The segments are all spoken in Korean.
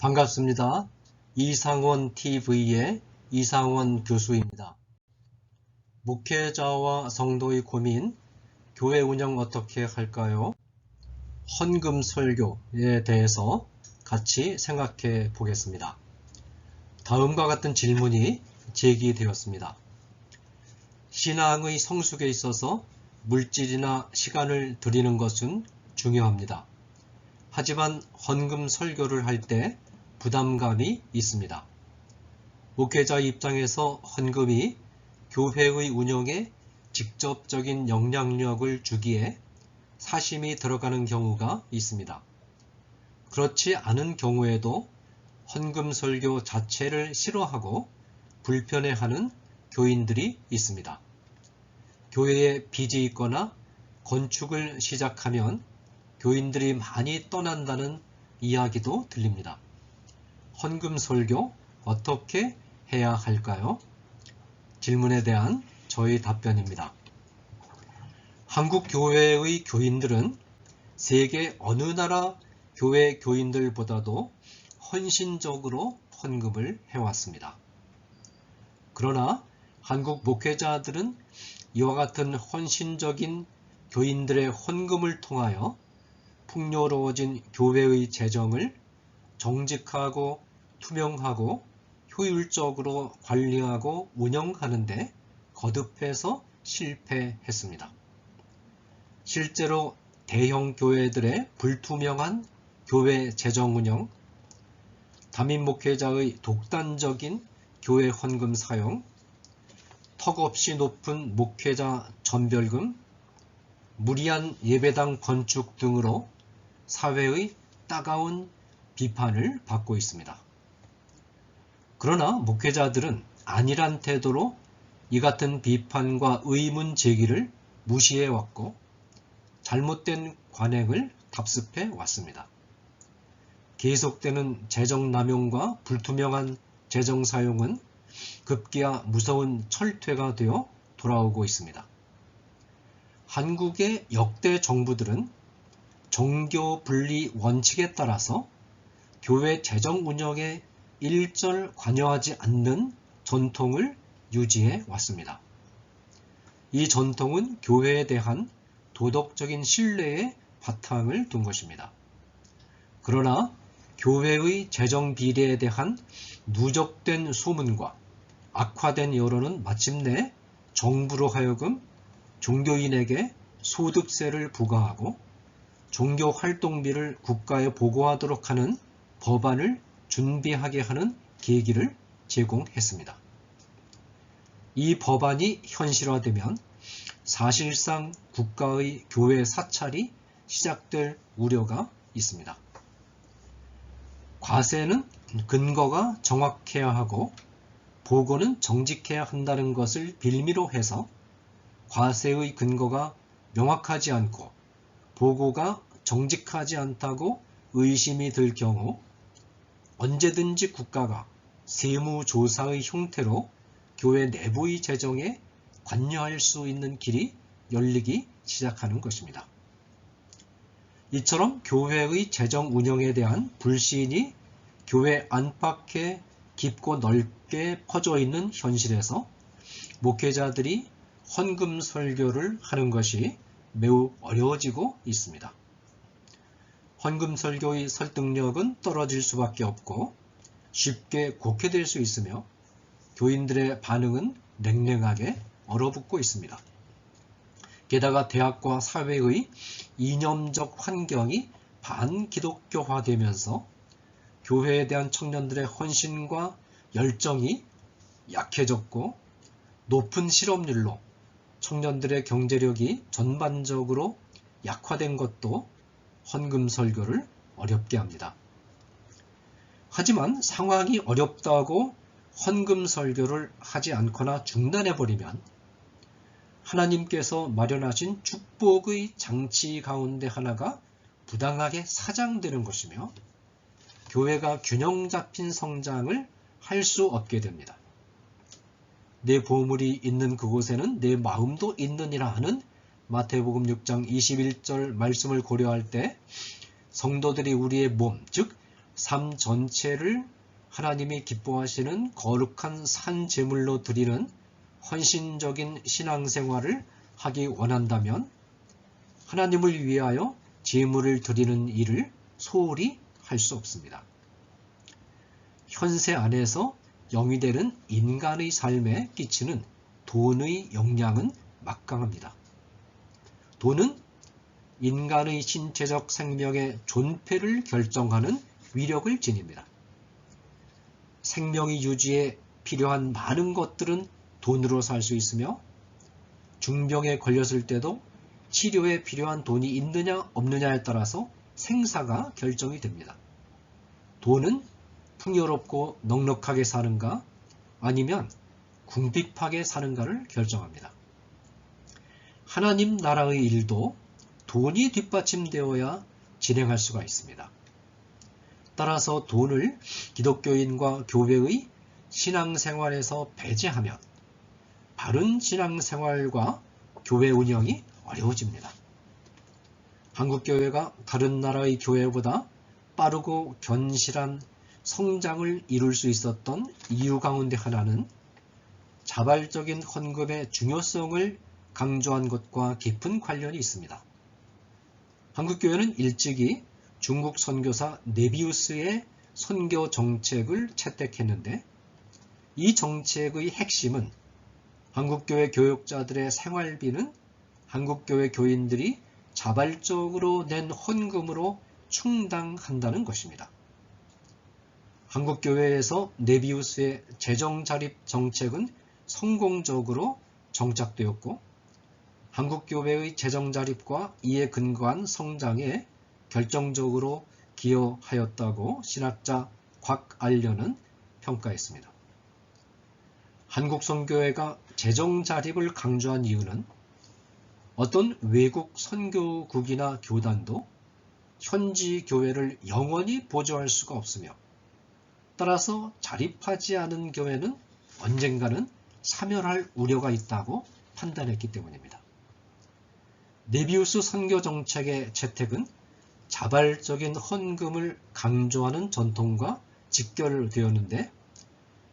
반갑습니다. 이상원 TV의 이상원 교수입니다. 목회자와 성도의 고민, 교회 운영 어떻게 할까요? 헌금 설교에 대해서 같이 생각해 보겠습니다. 다음과 같은 질문이 제기되었습니다. 신앙의 성숙에 있어서 물질이나 시간을 드리는 것은 중요합니다. 하지만 헌금 설교를 할 때 부담감이 있습니다. 목회자 입장에서 헌금이 교회의 운영에 직접적인 영향력을 주기에 사심이 들어가는 경우가 있습니다. 그렇지 않은 경우에도 헌금 설교 자체를 싫어하고 불편해하는 교인들이 있습니다. 교회에 빚이 있거나 건축을 시작하면 교인들이 많이 떠난다는 이야기도 들립니다. 헌금 설교 어떻게 해야 할까요? 질문에 대한 저의 답변입니다. 한국 교회의 교인들은 세계 어느 나라 교회 교인들보다도 헌신적으로 헌금을 해왔습니다. 그러나 한국 목회자들은 이와 같은 헌신적인 교인들의 헌금을 통하여 풍요로워진 교회의 재정을 정직하고 투명하고 효율적으로 관리하고 운영하는데 거듭해서 실패했습니다. 실제로 대형 교회들의 불투명한 교회 재정 운영, 담임 목회자의 독단적인 교회 헌금 사용, 턱없이 높은 목회자 전별금, 무리한 예배당 건축 등으로 사회의 따가운 비판을 받고 있습니다. 그러나 목회자들은 안일한 태도로 이 같은 비판과 의문 제기를 무시해왔고 잘못된 관행을 답습해 왔습니다. 계속되는 재정 남용과 불투명한 재정 사용은 급기야 무서운 철퇴가 되어 돌아오고 있습니다. 한국의 역대 정부들은 종교 분리 원칙에 따라서 교회 재정 운영에 일절 관여하지 않는 전통을 유지해 왔습니다. 이 전통은 교회에 대한 도덕적인 신뢰에 바탕을 둔 것입니다. 그러나 교회의 재정 비리에 대한 누적된 소문과 악화된 여론은 마침내 정부로 하여금 종교인에게 소득세를 부과하고 종교 활동비를 국가에 보고하도록 하는 법안을 준비하게 하는 계기를 제공했습니다. 이 법안이 현실화되면 사실상 국가의 교회 사찰이 시작될 우려가 있습니다. 과세는 근거가 정확해야 하고 보고는 정직해야 한다는 것을 빌미로 해서 과세의 근거가 명확하지 않고 보고가 정직하지 않다고 의심이 들 경우 언제든지 국가가 세무조사의 형태로 교회 내부의 재정에 관여할 수 있는 길이 열리기 시작하는 것입니다. 이처럼 교회의 재정 운영에 대한 불신이 교회 안팎에 깊고 넓게 퍼져 있는 현실에서 목회자들이 헌금 설교를 하는 것이 매우 어려워지고 있습니다. 헌금 설교의 설득력은 떨어질 수밖에 없고 쉽게 곡해될 수 있으며 교인들의 반응은 냉랭하게 얼어붙고 있습니다. 게다가 대학과 사회의 이념적 환경이 반기독교화되면서 교회에 대한 청년들의 헌신과 열정이 약해졌고 높은 실업률로 청년들의 경제력이 전반적으로 약화된 것도 헌금 설교를 어렵게 합니다. 하지만 상황이 어렵다고 헌금 설교를 하지 않거나 중단해버리면 하나님께서 마련하신 축복의 장치 가운데 하나가 부당하게 사장되는 것이며 교회가 균형 잡힌 성장을 할 수 없게 됩니다. 내 보물이 있는 그곳에는 내 마음도 있느니라 하는 마태복음 6장 21절 말씀을 고려할 때 성도들이 우리의 몸, 즉 삶 전체를 하나님이 기뻐하시는 거룩한 산 제물로 드리는 헌신적인 신앙생활을 하기 원한다면 하나님을 위하여 제물을 드리는 일을 소홀히 할 수 없습니다. 현세 안에서 영이 되는 인간의 삶에 끼치는 돈의 영향은 막강합니다. 돈은 인간의 신체적 생명의 존폐를 결정하는 위력을 지닙니다. 생명의 유지에 필요한 많은 것들은 돈으로 살 수 있으며 중병에 걸렸을 때도 치료에 필요한 돈이 있느냐 없느냐에 따라서 생사가 결정이 됩니다. 돈은 풍요롭고 넉넉하게 사는가 아니면 궁핍하게 사는가를 결정합니다. 하나님 나라의 일도 돈이 뒷받침되어야 진행할 수가 있습니다. 따라서 돈을 기독교인과 교회의 신앙생활에서 배제하면 바른 신앙생활과 교회 운영이 어려워집니다. 한국교회가 다른 나라의 교회보다 빠르고 견실한 성장을 이룰 수 있었던 이유 가운데 하나는 자발적인 헌금의 중요성을 강조한 것과 깊은 관련이 있습니다. 한국교회는 일찍이 중국 선교사 네비우스의 선교 정책을 채택했는데 이 정책의 핵심은 한국교회 교역자들의 생활비는 한국교회 교인들이 자발적으로 낸 헌금으로 충당한다는 것입니다. 한국교회에서 네비우스의 재정자립 정책은 성공적으로 정착되었고 한국교회의 재정자립과 이에 근거한 성장에 결정적으로 기여하였다고 신학자 곽알련은 평가했습니다. 한국선교회가 재정자립을 강조한 이유는 어떤 외국 선교국이나 교단도 현지 교회를 영원히 보조할 수가 없으며 따라서 자립하지 않은 교회는 언젠가는 사멸할 우려가 있다고 판단했기 때문입니다. 네비우스 선교 정책의 채택은 자발적인 헌금을 강조하는 전통과 직결되었는데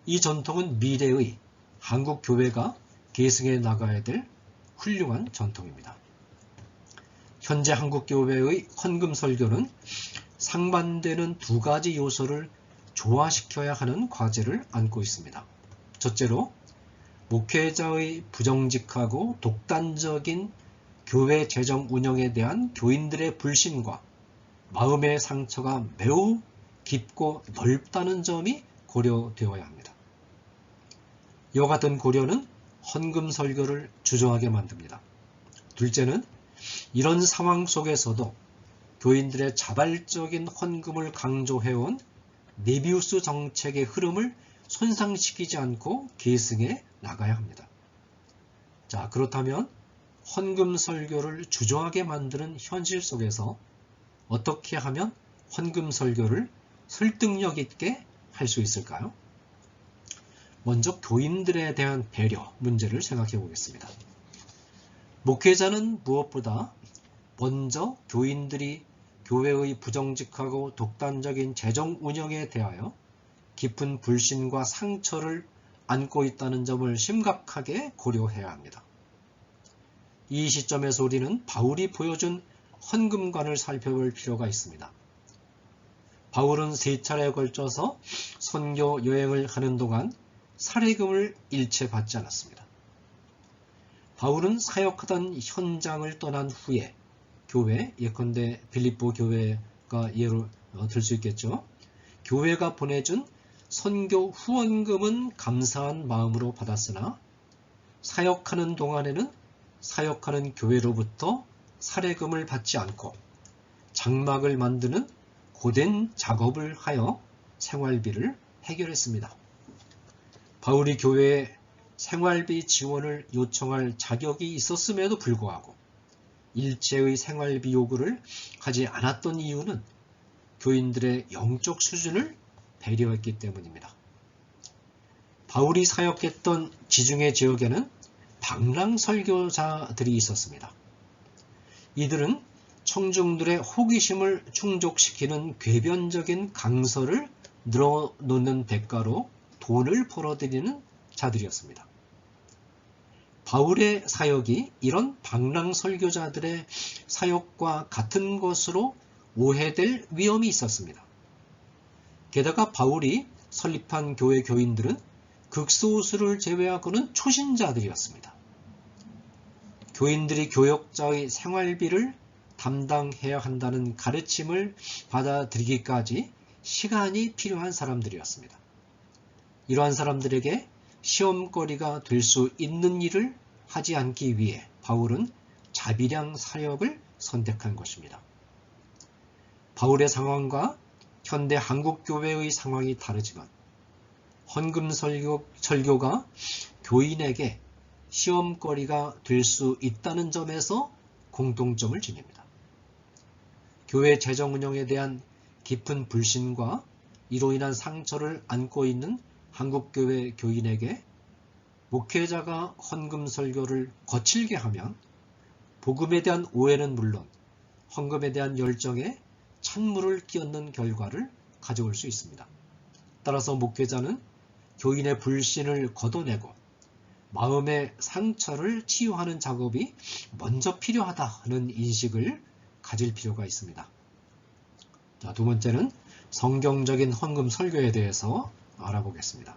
이 전통은 미래의 한국 교회가 계승해 나가야 될 훌륭한 전통입니다. 현재 한국 교회의 헌금 설교는 상반되는 두 가지 요소를 조화시켜야 하는 과제를 안고 있습니다. 첫째로 목회자의 부정직하고 독단적인 교회 재정 운영에 대한 교인들의 불신과 마음의 상처가 매우 깊고 넓다는 점이 고려되어야 합니다. 이와 같은 고려는 헌금 설교를 주저하게 만듭니다. 둘째는 이런 상황 속에서도 교인들의 자발적인 헌금을 강조해온 네비우스 정책의 흐름을 손상시키지 않고 계승해 나가야 합니다. 자, 그렇다면 헌금 설교를 주저하게 만드는 현실 속에서 어떻게 하면 헌금 설교를 설득력 있게 할 수 있을까요? 먼저 교인들에 대한 배려 문제를 생각해 보겠습니다. 목회자는 무엇보다 먼저 교인들이 교회의 부정직하고 독단적인 재정 운영에 대하여 깊은 불신과 상처를 안고 있다는 점을 심각하게 고려해야 합니다. 이 시점에서 우리는 바울이 보여준 헌금관을 살펴볼 필요가 있습니다. 바울은 3차례에 걸쳐서 선교 여행을 하는 동안 사례금을 일체 받지 않았습니다. 바울은 사역하던 현장을 떠난 후에 교회, 예컨대 빌립보 교회가 예로 들 수 있겠죠. 교회가 보내준 선교 후원금은 감사한 마음으로 받았으나 사역하는 동안에는 사역하는 교회로부터 사례금을 받지 않고 장막을 만드는 고된 작업을 하여 생활비를 해결했습니다. 바울이 교회에 생활비 지원을 요청할 자격이 있었음에도 불구하고 일체의 생활비 요구를 하지 않았던 이유는 교인들의 영적 수준을 배려했기 때문입니다. 바울이 사역했던 지중해 지역에는 방랑 설교자들이 있었습니다. 이들은 청중들의 호기심을 충족시키는 궤변적인 강서를 늘어놓는 대가로 돈을 벌어들이는 자들이었습니다. 바울의 사역이 이런 방랑 설교자들의 사역과 같은 것으로 오해될 위험이 있었습니다. 게다가 바울이 설립한 교회 교인들은 극소수를 제외하고는 초신자들이었습니다. 교인들이 교역자의 생활비를 담당해야 한다는 가르침을 받아들이기까지 시간이 필요한 사람들이었습니다. 이러한 사람들에게 시험거리가 될 수 있는 일을 하지 않기 위해 바울은 자비량 사역을 선택한 것입니다. 바울의 상황과 현대 한국교회의 상황이 다르지만 헌금 설교가 교인에게 시험거리가 될 수 있다는 점에서 공통점을 지닙니다. 교회 재정 운영에 대한 깊은 불신과 이로 인한 상처를 안고 있는 한국교회 교인에게 목회자가 헌금 설교를 거칠게 하면 복음에 대한 오해는 물론 헌금에 대한 열정에 찬물을 끼얹는 결과를 가져올 수 있습니다. 따라서 목회자는 교인의 불신을 걷어내고 마음의 상처를 치유하는 작업이 먼저 필요하다는 인식을 가질 필요가 있습니다. 자, 두 번째는 성경적인 헌금 설교에 대해서 알아보겠습니다.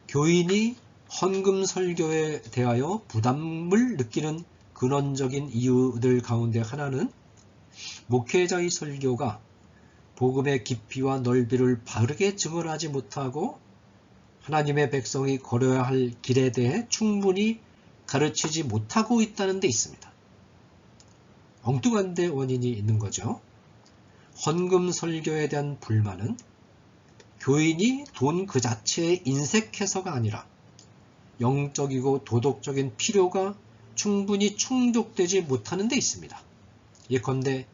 교인이 헌금 설교에 대하여 부담을 느끼는 근원적인 이유들 가운데 하나는 목회자의 설교가 복음의 깊이와 넓이를 바르게 증언하지 못하고 하나님의 백성이 걸어야 할 길에 대해 충분히 가르치지 못하고 있다는 데 있습니다. 엉뚱한 데 원인이 있는 거죠. 헌금 설교에 대한 불만은 교인이 돈 그 자체에 인색해서가 아니라 영적이고 도덕적인 필요가 충분히 충족되지 못하는 데 있습니다. 예컨대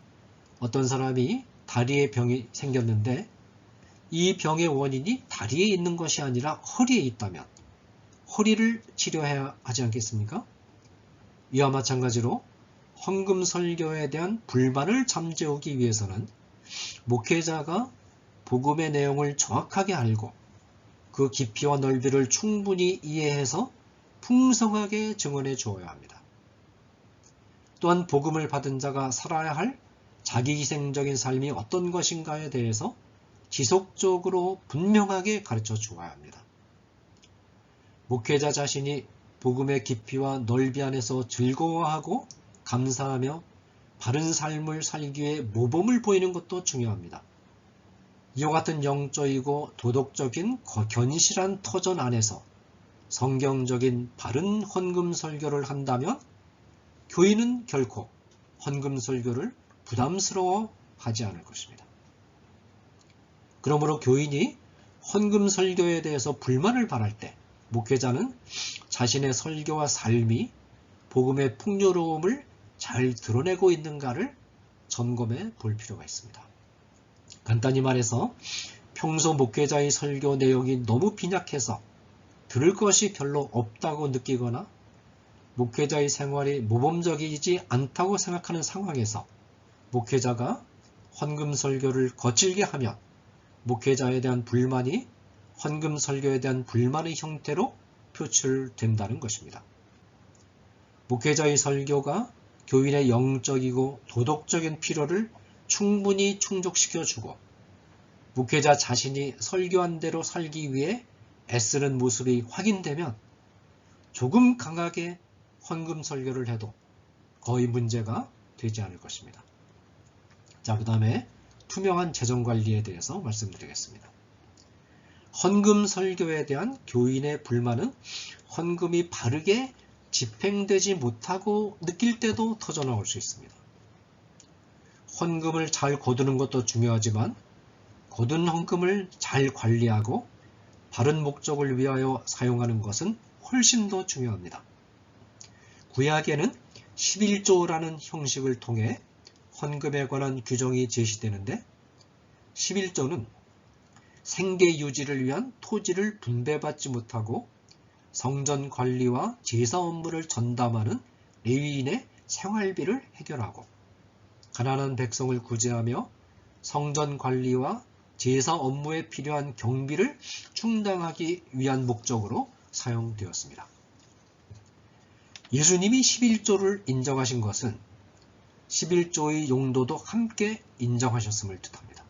어떤 사람이 다리에 병이 생겼는데 이 병의 원인이 다리에 있는 것이 아니라 허리에 있다면 허리를 치료해야 하지 않겠습니까? 이와 마찬가지로 헌금 설교에 대한 불만을 잠재우기 위해서는 목회자가 복음의 내용을 정확하게 알고 그 깊이와 넓이를 충분히 이해해서 풍성하게 증언해 주어야 합니다. 또한 복음을 받은 자가 살아야 할 자기희생적인 삶이 어떤 것인가에 대해서 지속적으로 분명하게 가르쳐 주어야 합니다. 목회자 자신이 복음의 깊이와 넓이 안에서 즐거워하고 감사하며 바른 삶을 살기 위해 모범을 보이는 것도 중요합니다. 이와 같은 영적이고 도덕적인 견실한 터전 안에서 성경적인 바른 헌금 설교를 한다면 교인은 결코 헌금 설교를 부담스러워 하지 않을 것입니다. 그러므로 교인이 헌금 설교에 대해서 불만을 발할 때 목회자는 자신의 설교와 삶이 복음의 풍요로움을 잘 드러내고 있는가를 점검해 볼 필요가 있습니다. 간단히 말해서 평소 목회자의 설교 내용이 너무 빈약해서 들을 것이 별로 없다고 느끼거나 목회자의 생활이 모범적이지 않다고 생각하는 상황에서 목회자가 헌금 설교를 거칠게 하면 목회자에 대한 불만이 헌금 설교에 대한 불만의 형태로 표출된다는 것입니다. 목회자의 설교가 교인의 영적이고 도덕적인 필요를 충분히 충족시켜주고 목회자 자신이 설교한 대로 살기 위해 애쓰는 모습이 확인되면 조금 강하게 헌금 설교를 해도 거의 문제가 되지 않을 것입니다. 자, 그 다음에 투명한 재정관리에 대해서 말씀드리겠습니다. 헌금 설교에 대한 교인의 불만은 헌금이 바르게 집행되지 못하고 느낄 때도 터져나올 수 있습니다. 헌금을 잘 거두는 것도 중요하지만 거둔 헌금을 잘 관리하고 바른 목적을 위하여 사용하는 것은 훨씬 더 중요합니다. 구약에는 11조라는 형식을 통해 헌금에 관한 규정이 제시되는데 11조는 생계 유지를 위한 토지를 분배받지 못하고 성전 관리와 제사 업무를 전담하는 레위인의 생활비를 해결하고 가난한 백성을 구제하며 성전 관리와 제사 업무에 필요한 경비를 충당하기 위한 목적으로 사용되었습니다. 예수님이 11조를 인정하신 것은 11조의 용도도 함께 인정하셨음을 뜻합니다.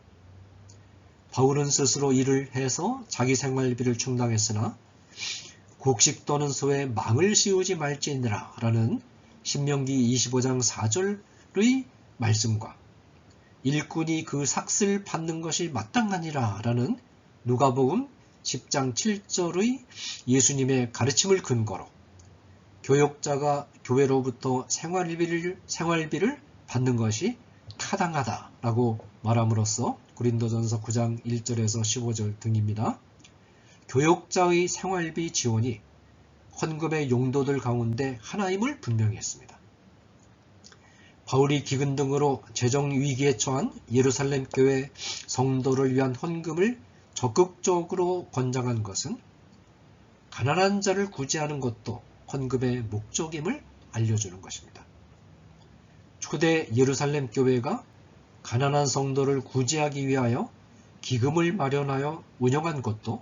바울은 스스로 일을 해서 자기 생활비를 충당했으나 곡식 또는 소에 망을 씌우지 말지니라 라는 신명기 25장 4절의 말씀과 일꾼이 그 삭슬 받는 것이 마땅하니라 라는 누가복음 10장 7절의 예수님의 가르침을 근거로 교역자가 교회로부터 생활비를 받는 것이 타당하다라고 말함으로써 고린도전서 9장 1절에서 15절 등입니다. 교역자의 생활비 지원이 헌금의 용도들 가운데 하나임을 분명히 했습니다. 바울이 기근 등으로 재정 위기에 처한 예루살렘 교회 성도를 위한 헌금을 적극적으로 권장한 것은 가난한 자를 구제하는 것도 헌금의 목적임을 알려주는 것입니다. 초대 예루살렘 교회가 가난한 성도를 구제하기 위하여 기금을 마련하여 운영한 것도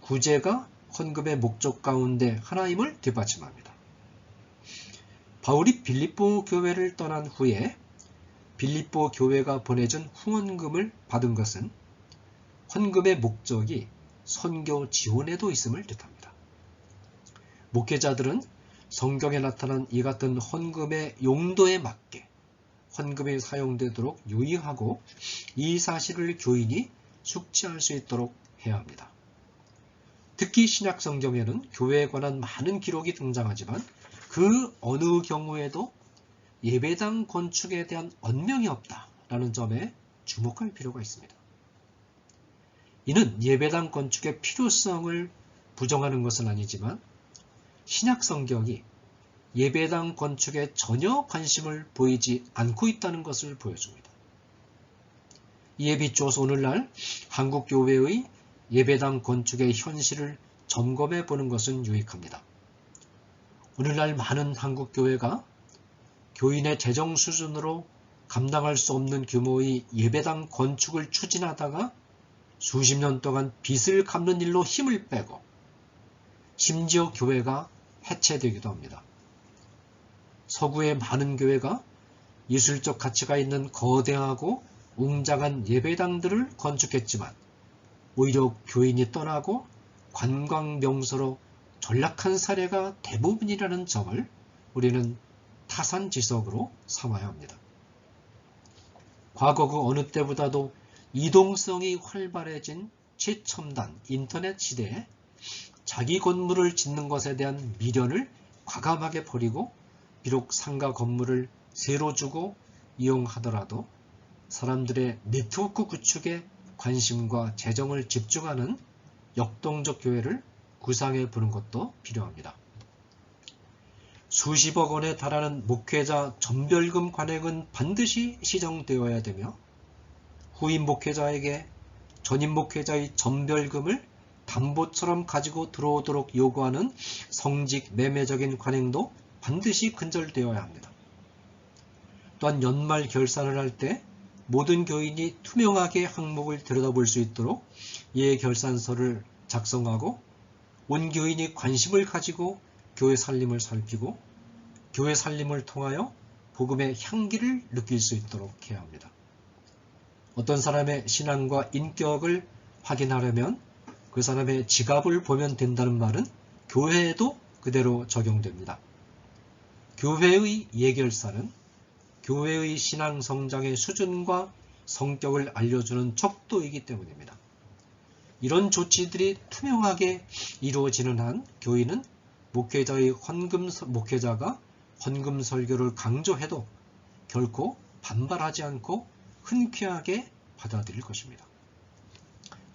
구제가 헌금의 목적 가운데 하나임을 뒷받침합니다. 바울이 빌립보 교회를 떠난 후에 빌립보 교회가 보내준 후원금을 받은 것은 헌금의 목적이 선교 지원에도 있음을 뜻합니다. 목회자들은 성경에 나타난 이 같은 헌금의 용도에 맞게 헌금이 사용되도록 유의하고 이 사실을 교인이 숙지할 수 있도록 해야 합니다. 특히 신약 성경에는 교회에 관한 많은 기록이 등장하지만 그 어느 경우에도 예배당 건축에 대한 언명이 없다라는 점에 주목할 필요가 있습니다. 이는 예배당 건축의 필요성을 부정하는 것은 아니지만 신약 성경이 예배당 건축에 전혀 관심을 보이지 않고 있다는 것을 보여줍니다. 이에 비추어서 오늘날 한국교회의 예배당 건축의 현실을 점검해 보는 것은 유익합니다. 오늘날 많은 한국교회가 교인의 재정 수준으로 감당할 수 없는 규모의 예배당 건축을 추진하다가 수십 년 동안 빚을 갚는 일로 힘을 빼고 심지어 교회가 해체되기도 합니다. 서구의 많은 교회가 예술적 가치가 있는 거대하고 웅장한 예배당들을 건축했지만 오히려 교인이 떠나고 관광 명소로 전락한 사례가 대부분이라는 점을 우리는 타산지석으로 삼아야 합니다. 과거 그 어느 때보다도 이동성이 활발해진 최첨단 인터넷 시대에 자기 건물을 짓는 것에 대한 미련을 과감하게 버리고 비록 상가 건물을 새로 주고 이용하더라도 사람들의 네트워크 구축에 관심과 재정을 집중하는 역동적 교회를 구상해 보는 것도 필요합니다. 수십억 원에 달하는 목회자 전별금 관행은 반드시 시정되어야 되며 후임 목회자에게 전임 목회자의 전별금을 담보처럼 가지고 들어오도록 요구하는 성직 매매적인 관행도 반드시 근절되어야 합니다. 또한 연말 결산을 할 때 모든 교인이 투명하게 항목을 들여다볼 수 있도록 예결산서를 작성하고 온 교인이 관심을 가지고 교회 살림을 살피고 교회 살림을 통하여 복음의 향기를 느낄 수 있도록 해야 합니다. 어떤 사람의 신앙과 인격을 확인하려면 그 사람의 지갑을 보면 된다는 말은 교회에도 그대로 적용됩니다. 교회의 예결사는 교회의 신앙 성장의 수준과 성격을 알려주는 척도이기 때문입니다. 이런 조치들이 투명하게 이루어지는 한 교인은 목회자가 헌금 설교를 강조해도 결코 반발하지 않고 흔쾌하게 받아들일 것입니다.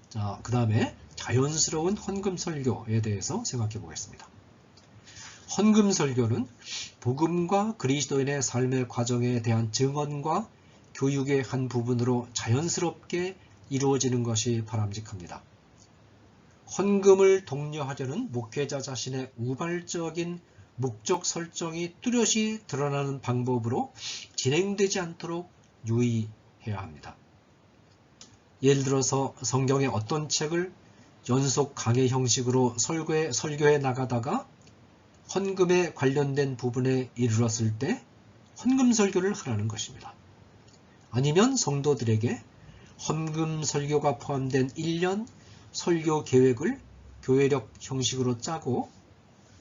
자, 그 다음에 자연스러운 헌금 설교에 대해서 생각해 보겠습니다. 헌금 설교는 복음과 그리스도인의 삶의 과정에 대한 증언과 교육의 한 부분으로 자연스럽게 이루어지는 것이 바람직합니다. 헌금을 독려하려는 목회자 자신의 우발적인 목적 설정이 뚜렷이 드러나는 방법으로 진행되지 않도록 유의해야 합니다. 예를 들어서 성경의 어떤 책을 연속 강의 형식으로 설교해 나가다가 헌금에 관련된 부분에 이르렀을 때 헌금 설교를 하라는 것입니다. 아니면 성도들에게 헌금 설교가 포함된 1년 설교 계획을 교회력 형식으로 짜고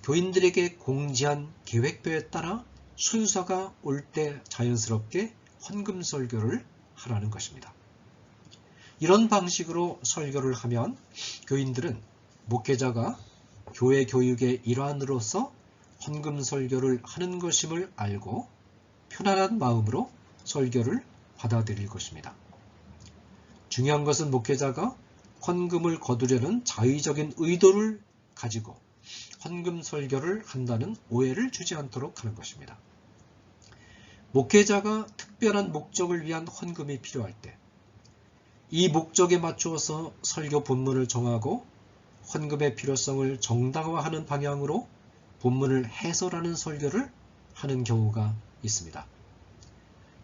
교인들에게 공지한 계획표에 따라 순서가 올 때 자연스럽게 헌금 설교를 하라는 것입니다. 이런 방식으로 설교를 하면 교인들은 목회자가 교회 교육의 일환으로서 헌금 설교를 하는 것임을 알고 편안한 마음으로 설교를 받아들일 것입니다. 중요한 것은 목회자가 헌금을 거두려는 자의적인 의도를 가지고 헌금 설교를 한다는 오해를 주지 않도록 하는 것입니다. 목회자가 특별한 목적을 위한 헌금이 필요할 때 이 목적에 맞추어서 설교 본문을 정하고 헌금의 필요성을 정당화하는 방향으로 본문을 해설하는 설교를 하는 경우가 있습니다.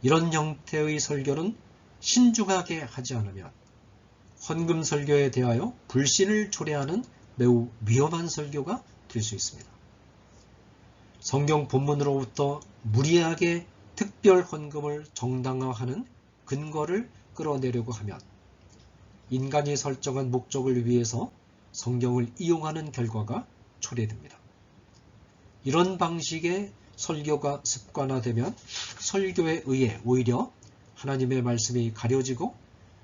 이런 형태의 설교는 신중하게 하지 않으면 헌금 설교에 대하여 불신을 초래하는 매우 위험한 설교가 될 수 있습니다. 성경 본문으로부터 무리하게 특별 헌금을 정당화하는 근거를 끌어내려고 하면 인간이 설정한 목적을 위해서 성경을 이용하는 결과가 초래됩니다. 이런 방식의 설교가 습관화되면 설교에 의해 오히려 하나님의 말씀이 가려지고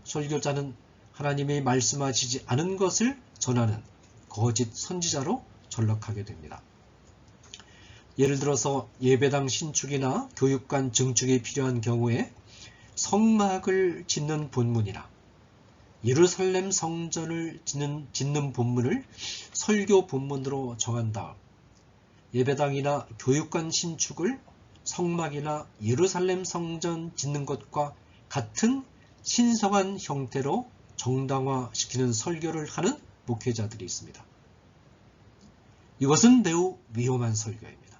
설교자는 하나님이 말씀하시지 않은 것을 전하는 거짓 선지자로 전락하게 됩니다. 예를 들어서 예배당 신축이나 교육관 증축이 필요한 경우에 성막을 짓는 본문이나 예루살렘 성전을 짓는 본문을 설교 본문으로 정한 다음 예배당이나 교육관 신축을 성막이나 예루살렘 성전 짓는 것과 같은 신성한 형태로 정당화시키는 설교를 하는 목회자들이 있습니다. 이것은 매우 위험한 설교입니다.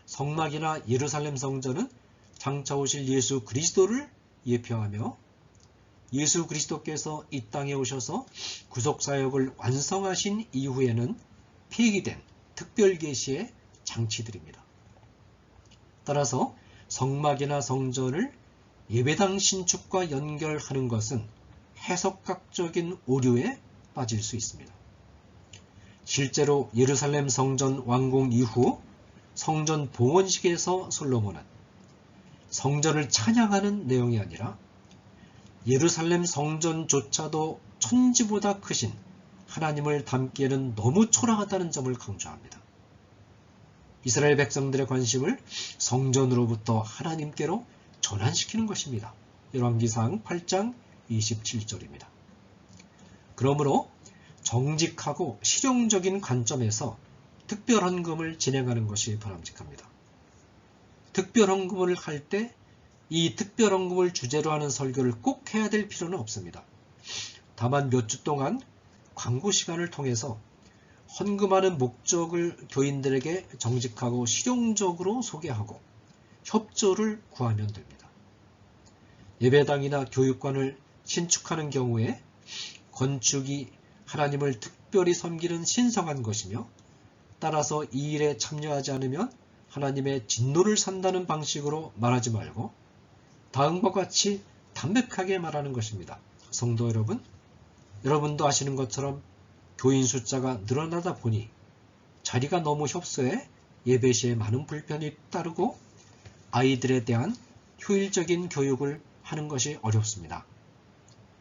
성막이나 예루살렘 성전은 장차 오실 예수 그리스도를 예표하며 예수 그리스도께서 이 땅에 오셔서 구속사역을 완성하신 이후에는 폐기된 특별계시의 장치들입니다. 따라서 성막이나 성전을 예배당 신축과 연결하는 것은 해석학적인 오류에 빠질 수 있습니다. 실제로 예루살렘 성전 완공 이후 성전 봉헌식에서 솔로몬은 성전을 찬양하는 내용이 아니라 예루살렘 성전조차도 천지보다 크신 하나님을 담기에는 너무 초라하다는 점을 강조합니다. 이스라엘 백성들의 관심을 성전으로부터 하나님께로 전환시키는 것입니다. 열왕기상 8장 27절입니다. 그러므로 정직하고 실용적인 관점에서 특별헌금을 진행하는 것이 바람직합니다. 특별헌금을 할 때 이 특별헌금을 주제로 하는 설교를 꼭 해야 될 필요는 없습니다. 다만 몇 주 동안 광고 시간을 통해서 헌금하는 목적을 교인들에게 정직하고 실용적으로 소개하고 협조를 구하면 됩니다. 예배당이나 교육관을 신축하는 경우에 건축이 하나님을 특별히 섬기는 신성한 것이며 따라서 이 일에 참여하지 않으면 하나님의 진노를 산다는 방식으로 말하지 말고 다음과 같이 담백하게 말하는 것입니다. 성도 여러분, 여러분도 아시는 것처럼 교인 숫자가 늘어나다 보니 자리가 너무 협소해 예배 시에 많은 불편이 따르고 아이들에 대한 효율적인 교육을 하는 것이 어렵습니다.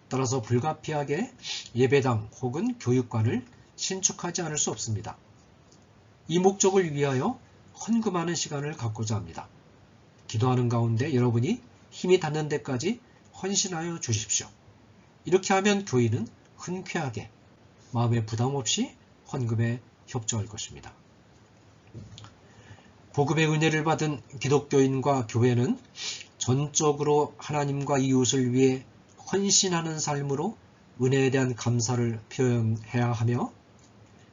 따라서 불가피하게 예배당 혹은 교육관을 신축하지 않을 수 없습니다. 이 목적을 위하여 헌금하는 시간을 갖고자 합니다. 기도하는 가운데 여러분이 힘이 닿는 데까지 헌신하여 주십시오. 이렇게 하면 교인은 흔쾌하게 마음에 부담 없이 헌금에 협조할 것입니다. 복음의 은혜를 받은 기독교인과 교회는 전적으로 하나님과 이웃을 위해 헌신하는 삶으로 은혜에 대한 감사를 표현해야 하며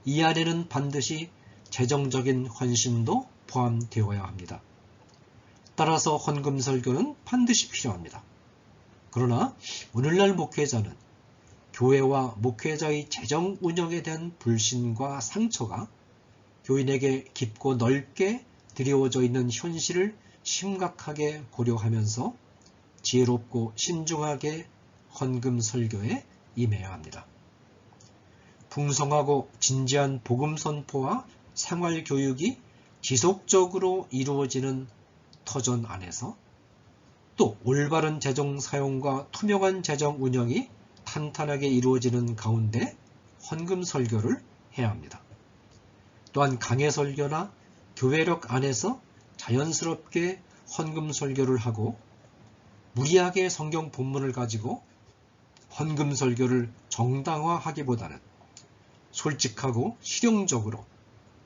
이 안에는 반드시 재정적인 헌신도 포함되어야 합니다. 따라서 헌금 설교는 반드시 필요합니다. 그러나 오늘날 목회자는 교회와 목회자의 재정 운영에 대한 불신과 상처가 교인에게 깊고 넓게 드리워져 있는 현실을 심각하게 고려하면서 지혜롭고 신중하게 헌금 설교에 임해야 합니다. 풍성하고 진지한 복음 선포와 생활 교육이 지속적으로 이루어지는 터전 안에서 또 올바른 재정 사용과 투명한 재정 운영이 탄탄하게 이루어지는 가운데 헌금 설교를 해야 합니다. 또한 강해 설교나 교회력 안에서 자연스럽게 헌금 설교를 하고 무리하게 성경 본문을 가지고 헌금 설교를 정당화하기보다는 솔직하고 실용적으로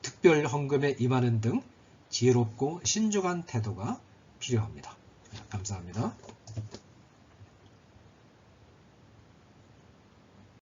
특별 헌금에 임하는 등 지혜롭고 신중한 태도가 필요합니다. 감사합니다.